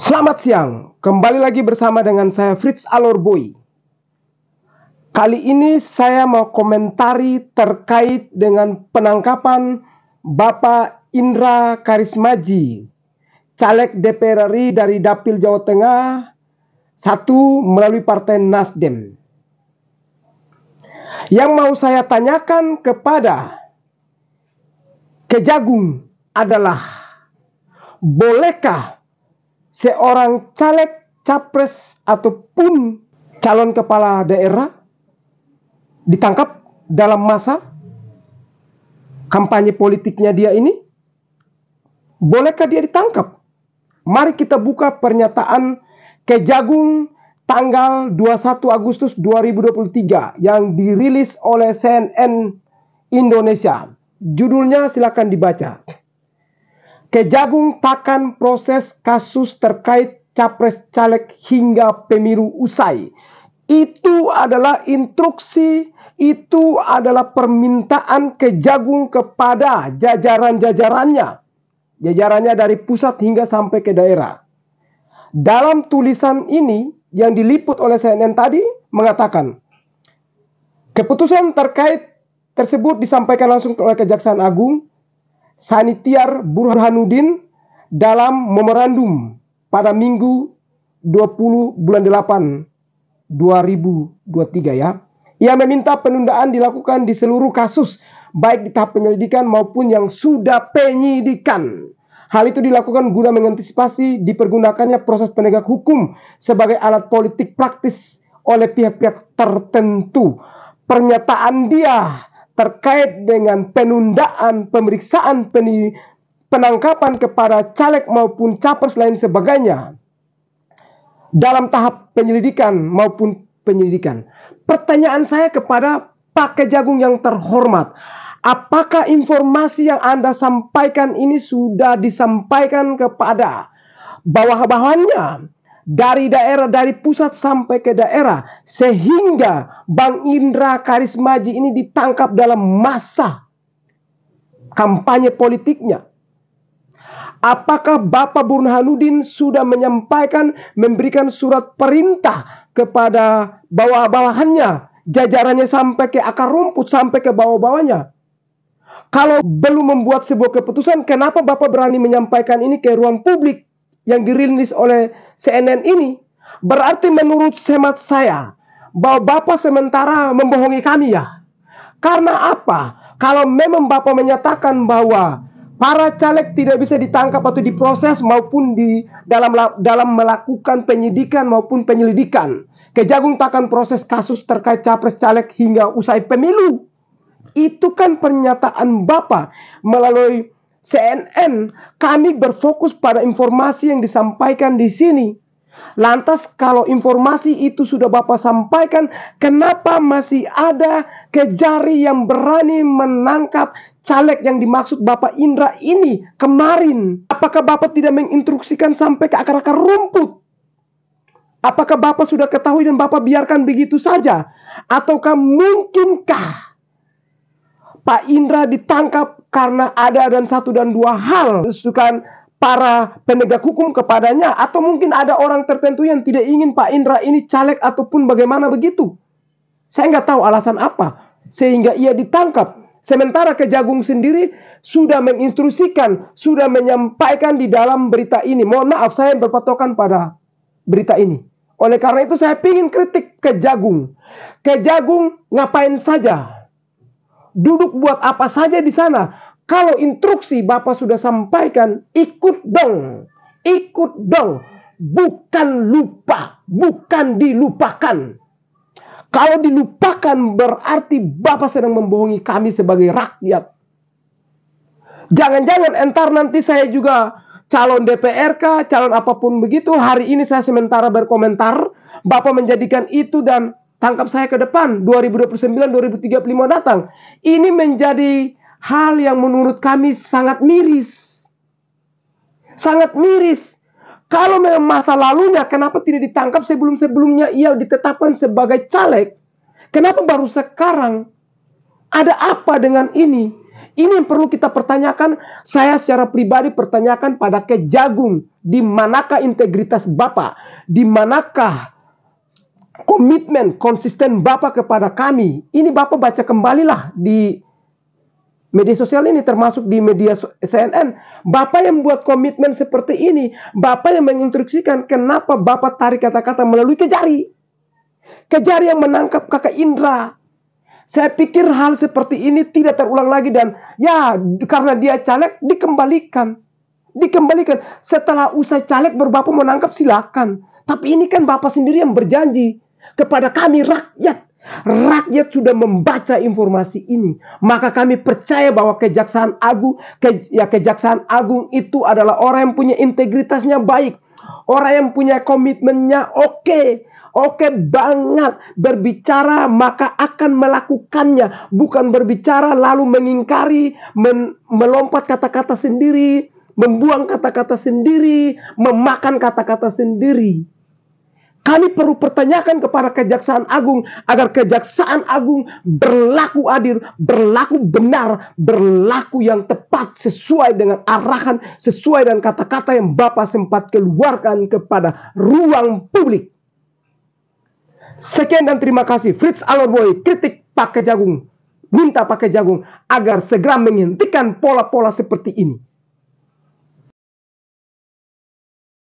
Selamat siang, kembali lagi bersama dengan saya Fritz Alorboy. Kali ini saya mau komentari terkait dengan penangkapan Bapak Indra Karismaji, caleg DPR RI dari Dapil Jawa Tengah 1 melalui Partai Nasdem. Yang mau saya tanyakan kepada Kejagung adalah, bolehkah seorang caleg, capres, ataupun calon kepala daerah ditangkap dalam masa kampanye politiknya dia ini? Bolehkah dia ditangkap? Mari kita buka pernyataan Kejagung tanggal 21 Agustus 2023 yang dirilis oleh CNN Indonesia. Judulnya silakan dibaca. Kejagung takkan proses kasus terkait capres caleg hingga pemilu usai. Itu adalah instruksi, itu adalah permintaan Kejagung kepada jajaran-jajarannya. Jajarannya dari pusat hingga sampai ke daerah. Dalam tulisan ini yang diliput oleh CNN tadi mengatakan, keputusan terkait tersebut disampaikan langsung oleh Kejaksaan Agung Sanitiar Burhanuddin dalam memorandum pada Minggu 20 bulan 8 2023 ya. Ia meminta penundaan dilakukan di seluruh kasus, baik di tahap penyelidikan maupun yang sudah penyidikan. Hal itu dilakukan guna mengantisipasi dipergunakannya proses penegak hukum sebagai alat politik praktis oleh pihak-pihak tertentu. Pernyataan dia terkait dengan penundaan pemeriksaan penangkapan kepada caleg maupun capres lain sebagainya dalam tahap penyelidikan maupun penyidikan. Pertanyaan saya kepada Pak Kejagung yang terhormat, apakah informasi yang Anda sampaikan ini sudah disampaikan kepada bawahannya dari daerah, dari pusat sampai ke daerah, sehingga Bang Indra Karismaji ini ditangkap dalam masa kampanye politiknya? Apakah Bapak Burhanuddin sudah menyampaikan, memberikan surat perintah kepada bawah-bawahannya, jajarannya sampai ke akar rumput, sampai ke bawah-bawahnya? Kalau belum membuat sebuah keputusan, kenapa Bapak berani menyampaikan ini ke ruang publik yang dirilis oleh CNN ini? Berarti menurut hemat saya bahwa Bapak sementara membohongi kami ya. Karena apa? Kalau memang Bapak menyatakan bahwa para caleg tidak bisa ditangkap atau diproses maupun di dalam melakukan penyidikan maupun penyelidikan, Kejagung takkan proses kasus terkait capres caleg hingga usai pemilu. Itu kan pernyataan Bapak melalui CNN. Kami berfokus pada informasi yang disampaikan di sini. Lantas kalau informasi itu sudah Bapak sampaikan, kenapa masih ada Kejari yang berani menangkap caleg yang dimaksud Bapak Indra ini kemarin? Apakah Bapak tidak menginstruksikan sampai ke akar-akar rumput? Apakah Bapak sudah ketahui dan Bapak biarkan begitu saja? Ataukah mungkinkah Pak Indra ditangkap karena ada dan satu dan dua hal, kesukaan para penegak hukum kepadanya, atau mungkin ada orang tertentu yang tidak ingin Pak Indra ini caleg ataupun bagaimana begitu? Saya nggak tahu alasan apa sehingga ia ditangkap. Sementara Kejagung sendiri sudah menginstruksikan, sudah menyampaikan di dalam berita ini. Mohon maaf, saya berpatokan pada berita ini. Oleh karena itu saya ingin kritik Kejagung. Kejagung ngapain saja? Duduk buat apa saja di sana? Kalau instruksi Bapak sudah sampaikan, ikut dong. Ikut dong. Bukan lupa, bukan dilupakan. Kalau dilupakan berarti Bapak sedang membohongi kami sebagai rakyat. Jangan-jangan entar nanti saya juga calon DPR kah, calon apapun begitu. Hari ini saya sementara berkomentar, Bapak menjadikan itu dan tangkap saya ke depan 2029-2035 datang. Ini menjadi hal yang menurut kami sangat miris. Sangat miris. Kalau memang masa lalunya, kenapa tidak ditangkap sebelum-sebelumnya ia ditetapkan sebagai caleg? Kenapa baru sekarang? Ada apa dengan ini? Ini yang perlu kita pertanyakan. Saya secara pribadi pertanyakan pada Kejagung, di manakah integritas Bapak? Di manakah komitmen konsisten Bapak kepada kami? Ini Bapak baca kembalilah di media sosial ini, termasuk di media CNN. Bapak yang buat komitmen seperti ini. Bapak yang menginstruksikan. Kenapa Bapak tarik kata-kata melalui Kejari? Kejari yang menangkap Kakak Indra. Saya pikir hal seperti ini tidak terulang lagi. Dan ya, karena dia caleg, dikembalikan. Setelah usai caleg baru Bapak menangkap, silakan. Tapi ini kan Bapak sendiri yang berjanji kepada kami rakyat. Rakyat sudah membaca informasi ini. Maka kami percaya bahwa Kejaksaan Agung itu adalah orang yang punya integritasnya baik. Orang yang punya komitmennya oke banget. Berbicara maka akan melakukannya. Bukan berbicara lalu mengingkari, melompat kata-kata sendiri, membuang kata-kata sendiri, memakan kata-kata sendiri. Kami perlu pertanyakan kepada Kejaksaan Agung agar Kejaksaan Agung berlaku adil, berlaku benar, berlaku yang tepat sesuai dengan arahan, sesuai dengan kata-kata yang Bapak sempat keluarkan kepada ruang publik. Sekian dan terima kasih. Fritz Alorboy kritik Pak Kejagung, minta Pak Kejagung agar segera menghentikan pola-pola seperti ini.